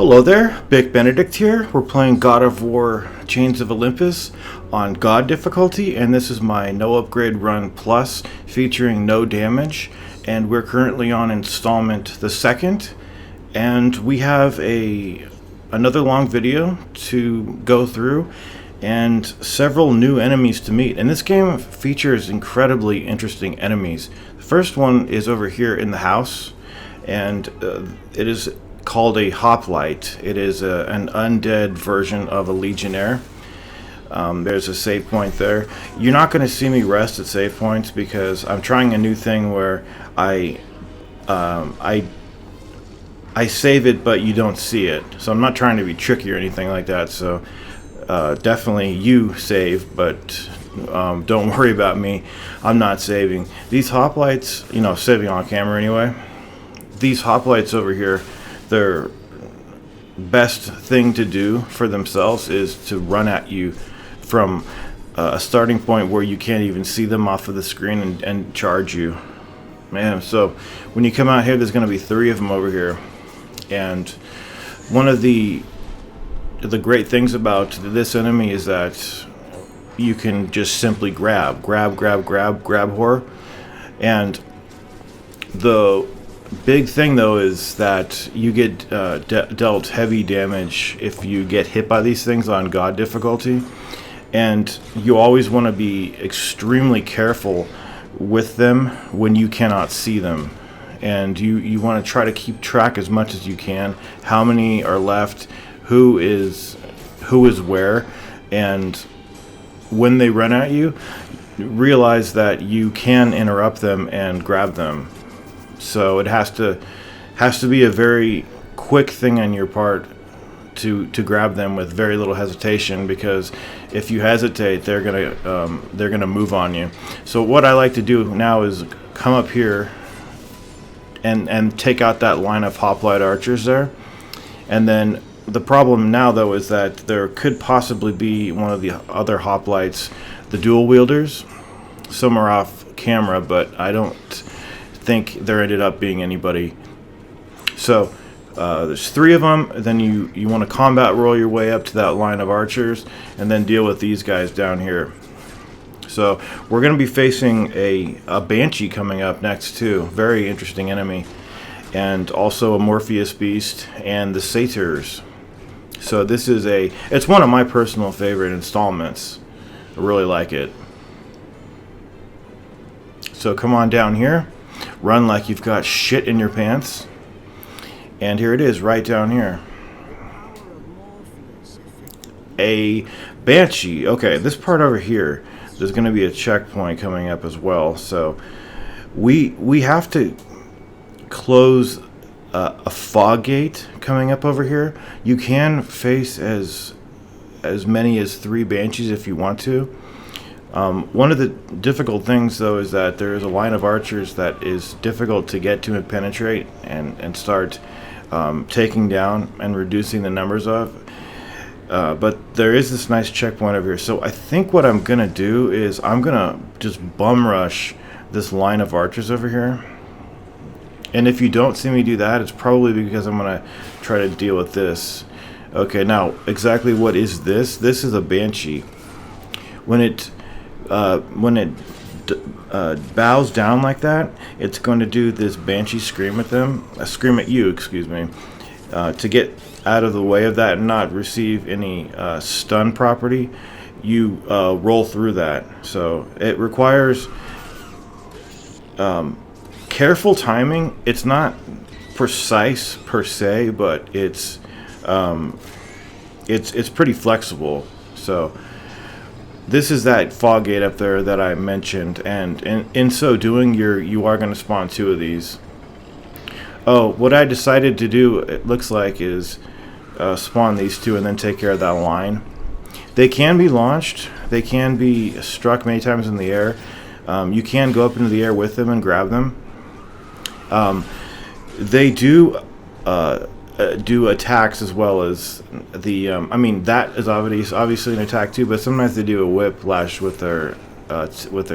Hello there, Bic Benedict here. We're playing God of War Chains of Olympus on God difficulty, and this is my no upgrade run plus featuring no damage, and we're currently on installment the second, and we have another long video to go through and several new enemies to meet. And this game features incredibly interesting enemies. The first one is over here in the house, and it is called a Hoplite. It is an undead version of a Legionnaire. There's a save point there. You're not going to see me rest at save points because I'm trying a new thing where I save it, but you don't see it. So I'm not trying to be tricky or anything like that. So definitely you save, but don't worry about me. I'm not saving. These Hoplites, saving on camera anyway. These Hoplites over here, their best thing to do for themselves is to run at you from a starting point where you can't even see them off of the screen and charge you. Man, so when you come out here, there's going to be 3 of them over here. And one of the great things about this enemy is that you can just simply grab horror. And the big thing though is that you get dealt heavy damage if you get hit by these things on God difficulty, and you always want to be extremely careful with them when you cannot see them, and you want to try to keep track as much as you can how many are left, who is where, and when they run at you, realize that you can interrupt them and grab them. So it has to be a very quick thing on your part to grab them with very little hesitation, because if you hesitate, they're gonna move on you. So what I like to do now is come up here and take out that line of hoplite archers there. And then the problem now though is that there could possibly be one of the other hoplites, the dual wielders. Some are off camera, but I don't think there ended up being anybody. So there's 3 of them. Then you want to combat roll your way up to that line of archers and then deal with these guys down here. So we're going to be facing a Banshee coming up next too. Very interesting enemy. And also a Morpheus beast and the satyrs. So this is it's one of my personal favorite installments. I really like it. So come on down here. Run like you've got shit in your pants. And here it is, right down here. A Banshee. Okay, this part over here, there's going to be a checkpoint coming up as well. So we have to close a fog gate coming up over here. You can face as many as 3 Banshees if you want to. One of the difficult things though is that there is a line of archers that is difficult to get to and penetrate and start taking down and reducing the numbers of. But there is this nice checkpoint over here. So I think what I'm gonna do is I'm gonna just bum rush this line of archers over here. And if you don't see me do that, it's probably because I'm gonna try to deal with this. Okay, now exactly what is this? This is a Banshee. When it bows down like that, it's going to do this Banshee scream at them, scream at you, excuse me, to get out of the way of that and not receive any stun property. You roll through that, so it requires careful timing. It's not precise per se, but it's pretty flexible. So this is that fog gate up there that I mentioned, and in so doing, you are going to spawn 2 of these. Oh, what I decided to do, it looks like, is spawn these 2 and then take care of that line. They can be launched. They can be struck many times in the air. You can go up into the air with them and grab them. They do attacks as well as the I mean, that is obviously an attack too, but sometimes they do a whiplash with their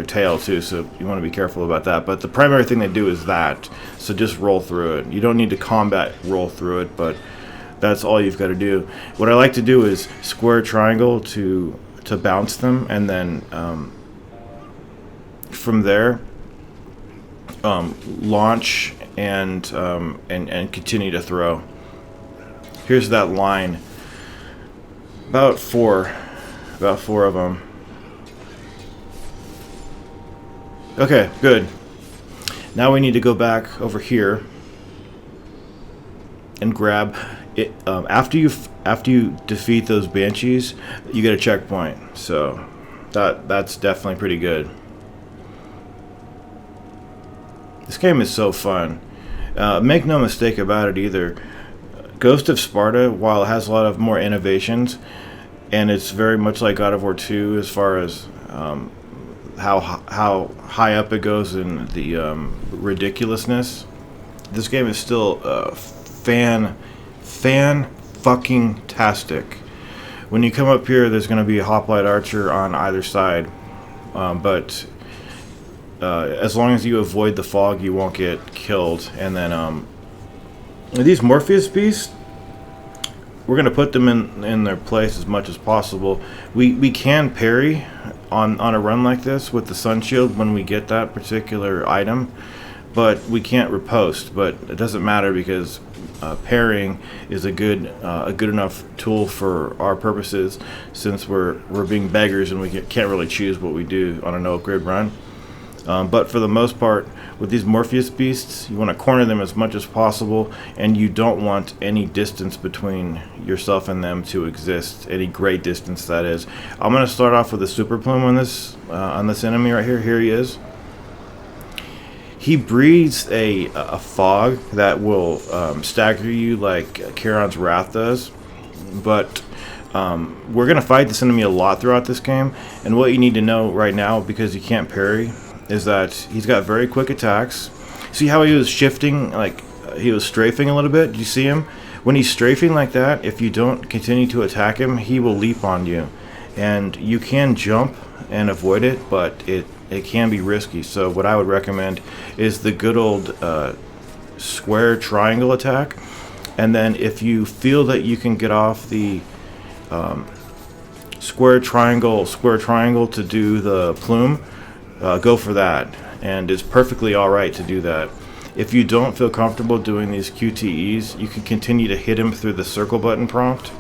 tail too, so you want to be careful about that. But the primary thing they do is that, so just roll through it. You don't need to combat roll through it, but That's all you've got to do. What I like to do is square triangle to bounce them, and then from there launch and continue to throw. Here's that line. About four of them. Okay, good. Now we need to go back over here and grab it. After you defeat those Banshees, you get a checkpoint. So that's definitely pretty good. This game is so fun. Make no mistake about it either. Ghost of Sparta, while it has a lot of more innovations, and it's very much like God of War 2 as far as how high up it goes in the ridiculousness, this game is still fan-fucking-tastic. When you come up here, there's going to be a hoplite archer on either side, but as long as you avoid the fog, you won't get killed. And then these Morpheus beasts, we're going to put them in their place as much as possible. We can parry on a run like this with the Sunshield when we get that particular item, but we can't riposte. But it doesn't matter because parrying is a good enough tool for our purposes, since we're being beggars and we can't really choose what we do on a no grid run. But for the most part, with these Morpheus beasts, you want to corner them as much as possible, and you don't want any distance between yourself and them to exist, any great distance, that is. I'm going to start off with a super plume on this enemy right here. Here he is. He breathes a fog that will stagger you like Charon's Wrath does, but we're going to fight this enemy a lot throughout this game, and what you need to know right now, because you can't parry, is that he's got very quick attacks. See how he was shifting, like he was strafing a little bit? Did you see him? When he's strafing like that, if you don't continue to attack him, he will leap on you. And you can jump and avoid it, but it can be risky. So what I would recommend is the good old square triangle attack. And then if you feel that you can get off the square triangle to do the plume, go for that, and it's perfectly alright to do that. If you don't feel comfortable doing these QTEs, you can continue to hit him through the circle button prompt,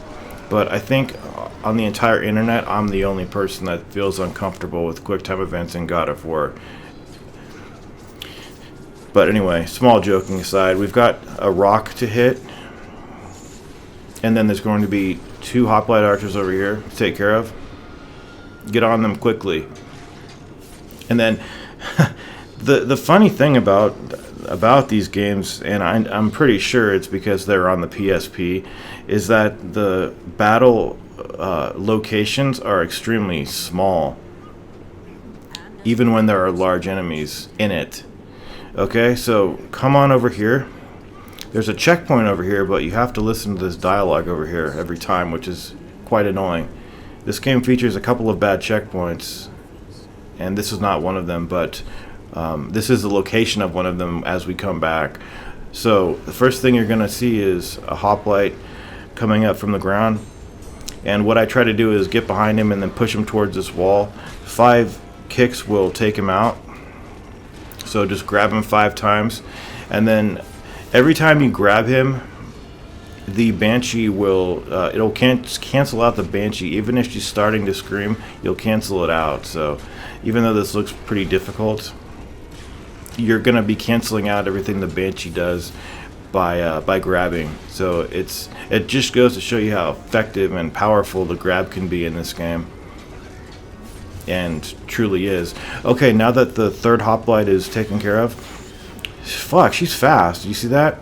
but I think on the entire internet, I'm the only person that feels uncomfortable with QuickTime events in God of War. But anyway, small joking aside, we've got a rock to hit, and then there's going to be 2 hoplite archers over here to take care of. Get on them quickly. And then the funny thing about these games, and I'm pretty sure it's because they're on the PSP, is that the battle locations are extremely small, even when there are large enemies in it. Okay, so come on over here. There's a checkpoint over here, but you have to listen to this dialogue over here every time, which is quite annoying. This game features a couple of bad checkpoints, and this is not one of them, but this is the location of one of them as we come back. So the first thing you're going to see is a hoplite coming up from the ground, and what I try to do is get behind him and then push him towards this wall. 5 kicks will take him out, so just grab him 5 times, and then every time you grab him, the Banshee will it'll cancel out the Banshee. Even if she's starting to scream, you'll cancel it out. So even though this looks pretty difficult, you're gonna be canceling out everything the Banshee does by grabbing. So it just goes to show you how effective and powerful the grab can be in this game, and truly is. Okay, now that the third hoplite is taken care of, fuck, she's fast. You see that?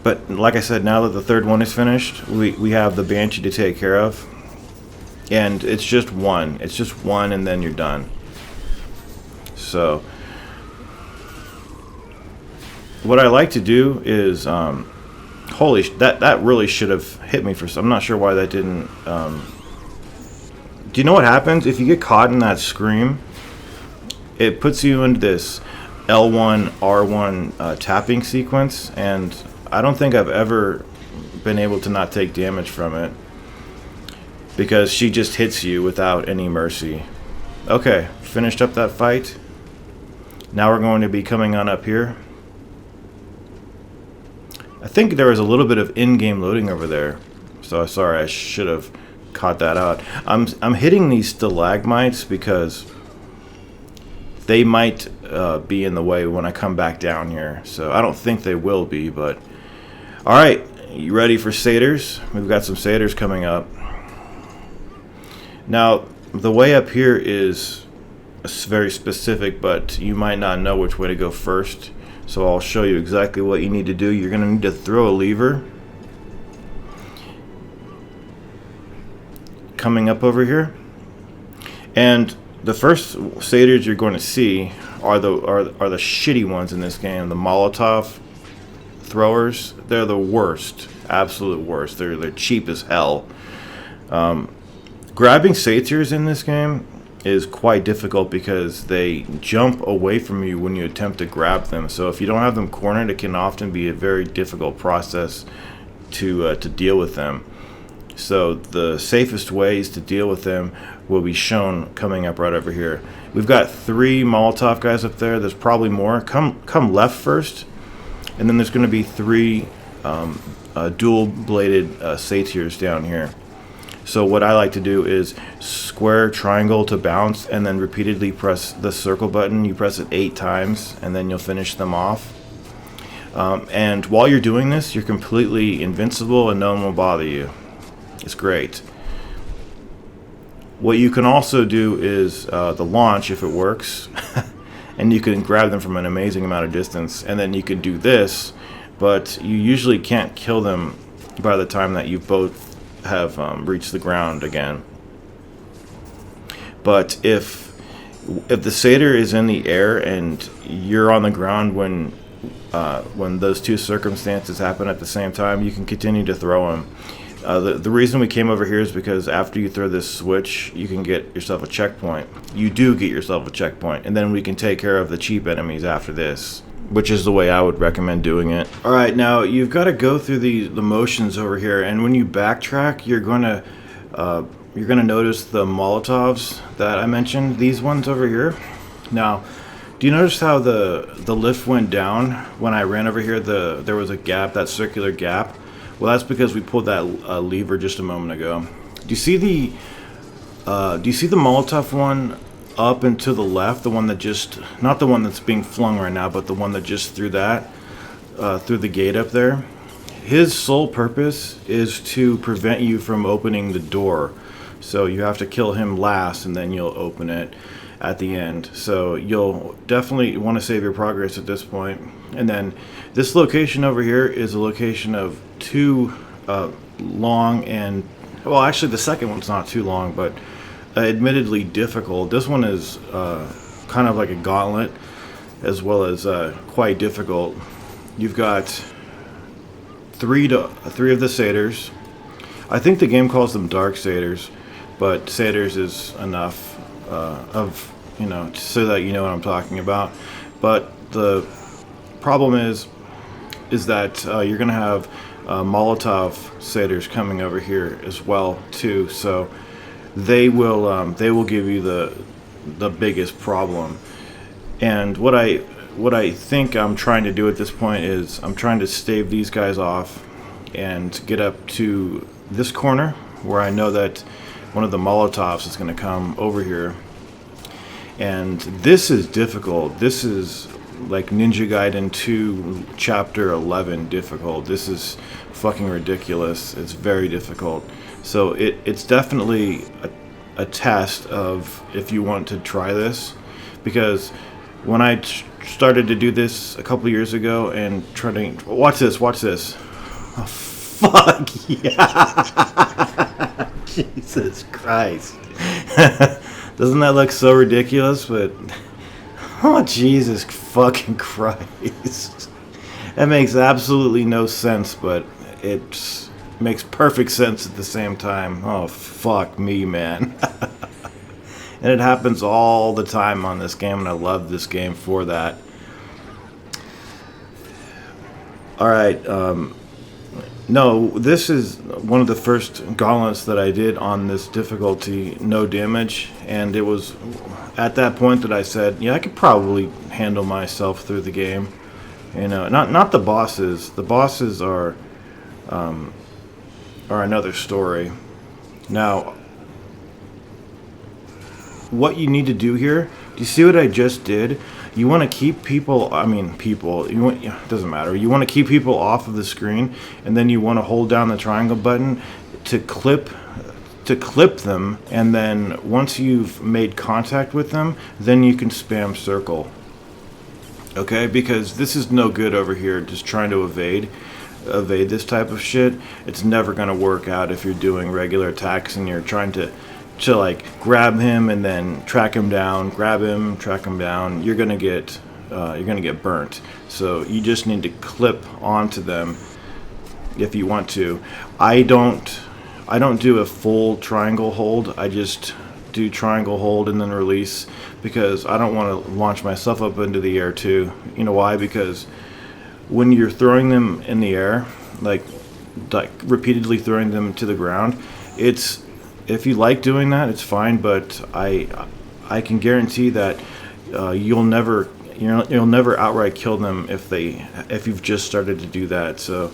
But like I said, now that the third one is finished, we have the Banshee to take care of. And it's just one. It's just one, and then you're done. So what I like to do is, that really should have hit me for some. I'm not sure why that didn't. Do you know what happens if you get caught in that scream? It puts you into this L1 R1 tapping sequence, and I don't think I've ever been able to not take damage from it, because she just hits you without any mercy. Okay, finished up that fight. Now we're going to be coming on up here. I think there was a little bit of in-game loading over there, so sorry, I should have caught that out. I'm hitting these stalagmites because they might be in the way when I come back down here. So I don't think they will be, but all right, you ready for satyrs? We've got some satyrs coming up. Now, the way up here is very specific, but you might not know which way to go first. So I'll show you exactly what you need to do. You're going to need to throw a lever coming up over here. And the first satyrs you're going to see are the shitty ones in this game, the Molotov throwers. They're the worst, absolute worst. They're cheap as hell. Grabbing satyrs in this game is quite difficult because they jump away from you when you attempt to grab them. So if you don't have them cornered, it can often be a very difficult process to deal with them. So the safest ways to deal with them will be shown coming up right over here. We've got 3 Molotov guys up there. There's probably more. Come left first, and then there's going to be 3 dual-bladed satyrs down here. So what I like to do is square triangle to bounce, and then repeatedly press the circle button. You press it 8 times, and then you'll finish them off. And while you're doing this, you're completely invincible, and no one will bother you. It's great. What you can also do is the launch, if it works, and you can grab them from an amazing amount of distance, and then you can do this, but you usually can't kill them by the time that you both have reached the ground again. But if the satyr is in the air and you're on the ground when those 2 circumstances happen at the same time, you can continue to throw him. The reason we came over here is because after you throw this switch, you can get yourself a checkpoint. You do get yourself a checkpoint, and then we can take care of the cheap enemies after this, which is the way I would recommend doing it. Alright, now you've got to go through the motions over here, and when you backtrack, you're going to notice the Molotovs that I mentioned, these ones over here. Now, do you notice how the lift went down when I ran over here? There was a gap, that circular gap. Well, that's because we pulled that lever just a moment ago. Do you see the Molotov one up and to the left? The one that just, not the one that's being flung right now, but the one that just threw that through the gate up there. His sole purpose is to prevent you from opening the door. So you have to kill him last, and then you'll open it at the end. So you'll definitely want to save your progress at this point. And then this location over here is a location of 2 long and, well, actually the second one's not too long, but admittedly difficult. This one is kind of like a gauntlet, as well as quite difficult. You've got 3 of the satyrs. I think the game calls them dark satyrs, but satyrs is enough so that you know what I'm talking about. But the problem is that you're gonna have Molotov satyrs coming over here as well too. So they will give you the biggest problem. And what I think I'm trying to do at this point is I'm trying to stave these guys off and get up to this corner where I know that one of the Molotovs is going to come over here. And this is difficult. This is like Ninja Gaiden 2 Chapter 11 difficult. This is fucking ridiculous. It's very difficult. So it's definitely a test of if you want to try this, because when I started to do this a couple years ago and trying to watch this. Oh, fuck yeah! Jesus Christ! Doesn't that look so ridiculous? But oh, Jesus fucking Christ! That makes absolutely no sense, but it makes perfect sense at the same time. Oh, fuck me, man. And it happens all the time on this game, and I love this game for that. All right. No, this is one of the first gauntlets that I did on this difficulty, no damage, and it was at that point that I said, yeah, I could probably handle myself through the game. You know, not the bosses. The bosses are another story. Now, what you need to do here, do you see what I just did? You want to keep people, it doesn't matter. You want to keep people off of the screen, and then you want to hold down the triangle button to clip them, and then once you've made contact with them, then you can spam circle. Okay, because this is no good over here just trying to evade this type of shit. It's never going to work out if you're doing regular attacks and you're trying to like grab him and then track him down, grab him, track him down. You're gonna get burnt. So you just need to clip onto them if you want to. I don't do a full triangle hold. I just do triangle hold and then release, because I don't want to launch myself up into the air too. You know why? Because when you're throwing them in the air, like repeatedly throwing them to the ground, if you like doing that, it's fine, but I can guarantee that you'll never outright kill them if you've just started to do that. So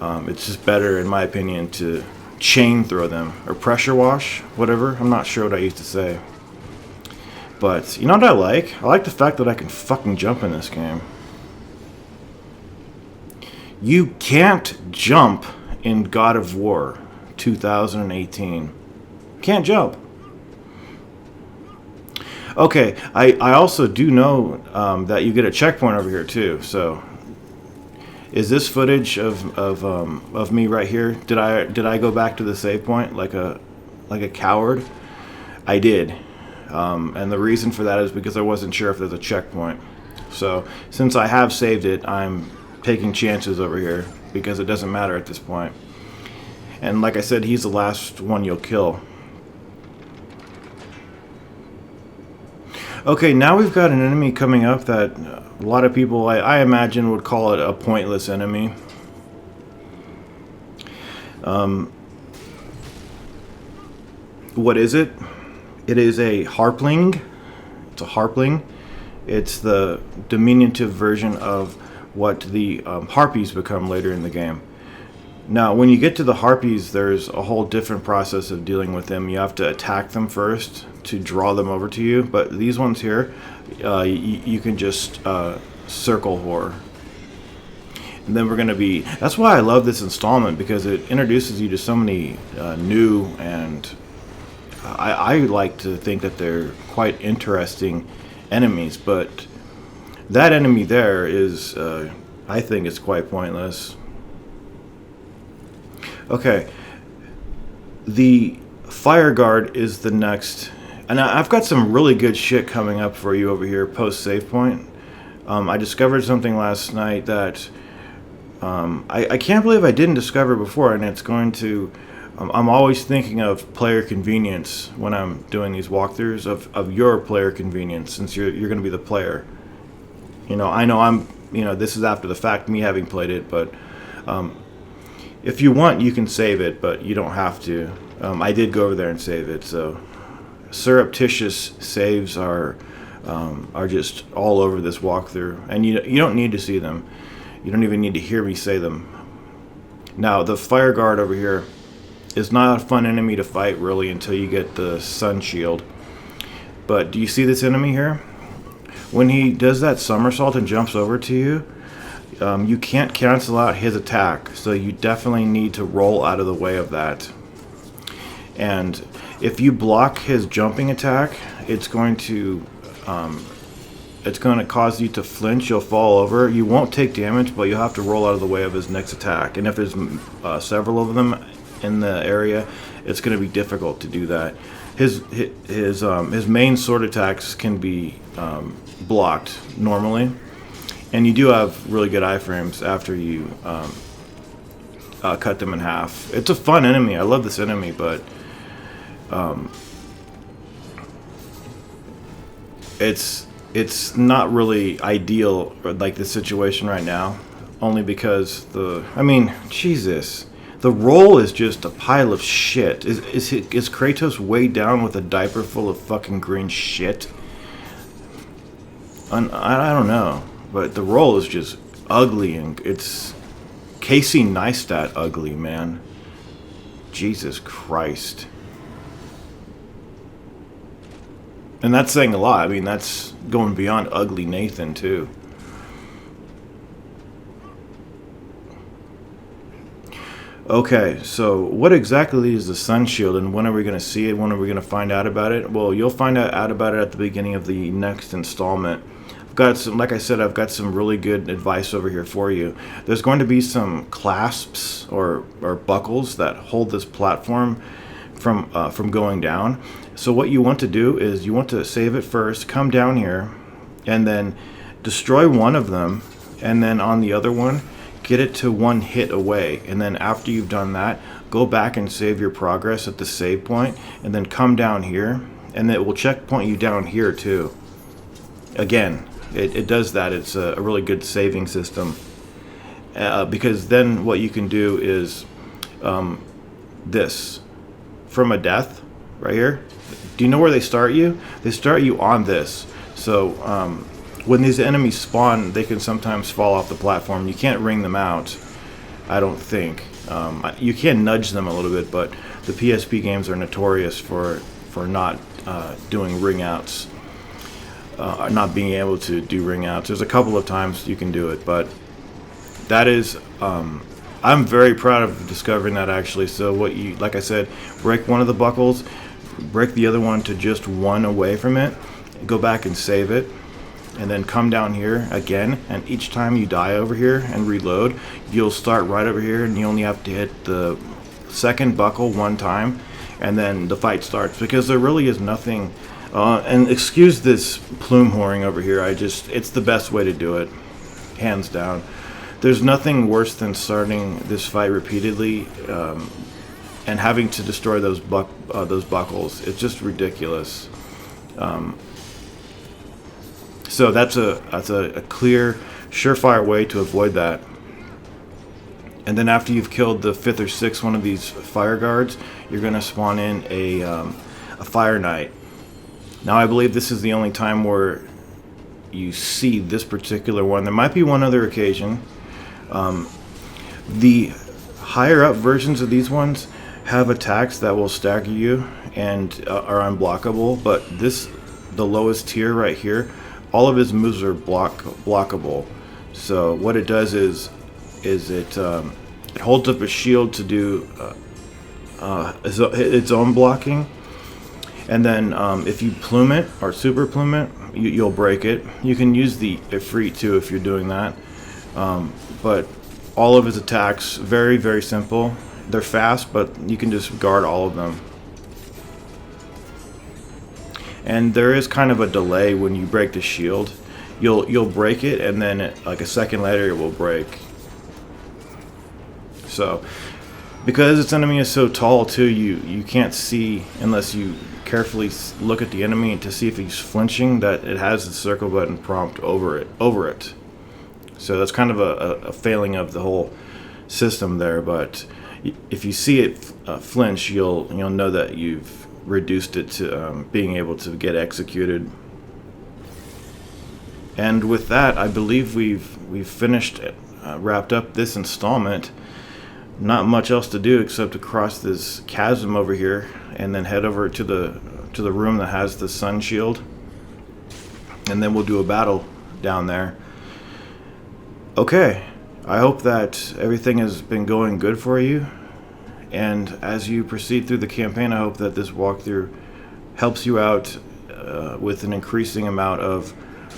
it's just better, in my opinion, to chain throw them or pressure wash, whatever. I'm not sure what I used to say, but you know what I like? I like the fact that I can fucking jump in this game. You can't jump in God of War 2018. Can't jump. Okay, I also do know that you get a checkpoint over here too. So, is this footage of me right here? Did I go back to the save point like a coward? I did, and the reason for that is because I wasn't sure if there's a checkpoint. So, since I have saved it, I'm taking chances over here because it doesn't matter at this point. And like I said, he's the last one you'll kill. Okay, now we've got an enemy coming up that a lot of people, I imagine, would call it a pointless enemy. What is it? It is a Harp Link. It's a Harp Link. It's the diminutive version of what the Harpies become later in the game. Now, when you get to the Harpies, there's a whole different process of dealing with them. You have to attack them first to draw them over to you. But these ones here, you can just circle horror. And then we're going to be... That's why I love this installment, because it introduces you to so many new and... I like to think that they're quite interesting enemies. But that enemy there is... I think it's quite pointless. Okay, the Fire Guard is the next, and I've got some really good shit coming up for you over here post save point. I discovered something last night that I can't believe I didn't discover before, and it's going to... I'm always thinking of player convenience when I'm doing these walkthroughs of your player convenience, since you're going to be the player. You know, I know this is after the fact, me having played it, but if you want, you can save it, but you don't have to. I did go over there and save it, so surreptitious saves are just all over this walkthrough, and you don't need to see them. You don't even need to hear me say them. Now, the Fire Guard over here is not a fun enemy to fight, really, until you get the Sunshield. But do you see this enemy here? When he does that somersault and jumps over to you, you can't cancel out his attack, so you definitely need to roll out of the way of that. And if you block his jumping attack, it's going to cause you to flinch. You'll fall over. You won't take damage, but you'll have to roll out of the way of his next attack. And if there's several of them in the area, it's going to be difficult to do that. His main sword attacks can be blocked normally. And you do have really good iframes after you cut them in half. It's a fun enemy. I love this enemy, but it's not really ideal, like the situation right now. only because I mean, Jesus. The roll is just a pile of shit. Is Kratos weighed down with a diaper full of fucking green shit? I don't know. But the roll is just ugly, and it's Casey Neistat ugly, man. Jesus Christ. And that's saying a lot. I mean, that's going beyond ugly Nathan, too. Okay, so what exactly is the Sunshield, and when are we going to see it? When are we going to find out about it? Well, you'll find out about it at the beginning of the next installment. I've got some, like I said, I've got some really good advice over here for you. There's going to be some clasps or buckles that hold this platform from going down. So what you want to do is you want to save it first, come down here, and then destroy one of them, and then on the other one, get it to one hit away. And then after you've done that, go back and save your progress at the save point, and then come down here, and it will checkpoint you down here too. Again, it does that. It's a really good saving system, because then what you can do is this from a death right here. Do you know where they start you? They start you on this. So when these enemies spawn, they can sometimes fall off the platform. You can't ring them out, I don't think. You can nudge them a little bit, but the PSP games are notorious for not doing ring outs, not being able to do ring outs. There's a couple of times you can do it, but that is I'm very proud of discovering that, actually. So what you, like I said, break one of the buckles, break the other one to just one away from it, go back and save it, and then come down here again, and each time you die over here and reload, you'll start right over here, and you only have to hit the second buckle one time, and then the fight starts, because there really is nothing, and excuse this plume whoring over here, it's the best way to do it, hands down. There's nothing worse than starting this fight repeatedly and having to destroy those buckles. It's just ridiculous. So that's a clear, surefire way to avoid that. And then after you've killed the 5th or 6th one of these fire guards, you're going to spawn in a fire knight. Now I believe this is the only time where you see this particular one. There might be one other occasion. The higher up versions of these ones have attacks that will stagger you and are unblockable, but the lowest tier right here, all of his moves are blockable. So what it does is it holds up a shield to do its own blocking, and then if you plume it or super plume it, you'll break it. You can use the Ifrit too if you're doing that. But all of his attacks, very, very simple. They're fast, but you can just guard all of them. And there is kind of a delay when you break the shield. You'll break it, and then like a second later it will break. So because this enemy is so tall too, you can't see unless you carefully look at the enemy to see if he's flinching, that it has the circle button prompt over it. So that's kind of a failing of the whole system there, but if you see it flinch, you'll know that you've reduced it to being able to get executed. And with that, I believe we've finished, wrapped up this installment. Not much else to do except to cross this chasm over here and then head over to the room that has the Sunshield, and then we'll do a battle down there. Okay, I hope that everything has been going good for you, and as you proceed through the campaign, I hope that this walkthrough helps you out with an increasing amount of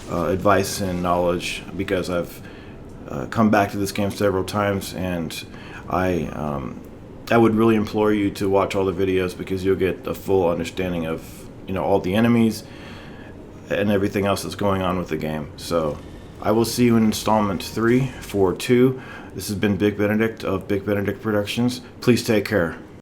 advice and knowledge, because I've come back to this game several times, and I would really implore you to watch all the videos, because you'll get a full understanding of all the enemies and everything else that's going on with the game. So I will see you in installment 3 for 2. This has been Big Benedict of Big Benedict Productions. Please take care.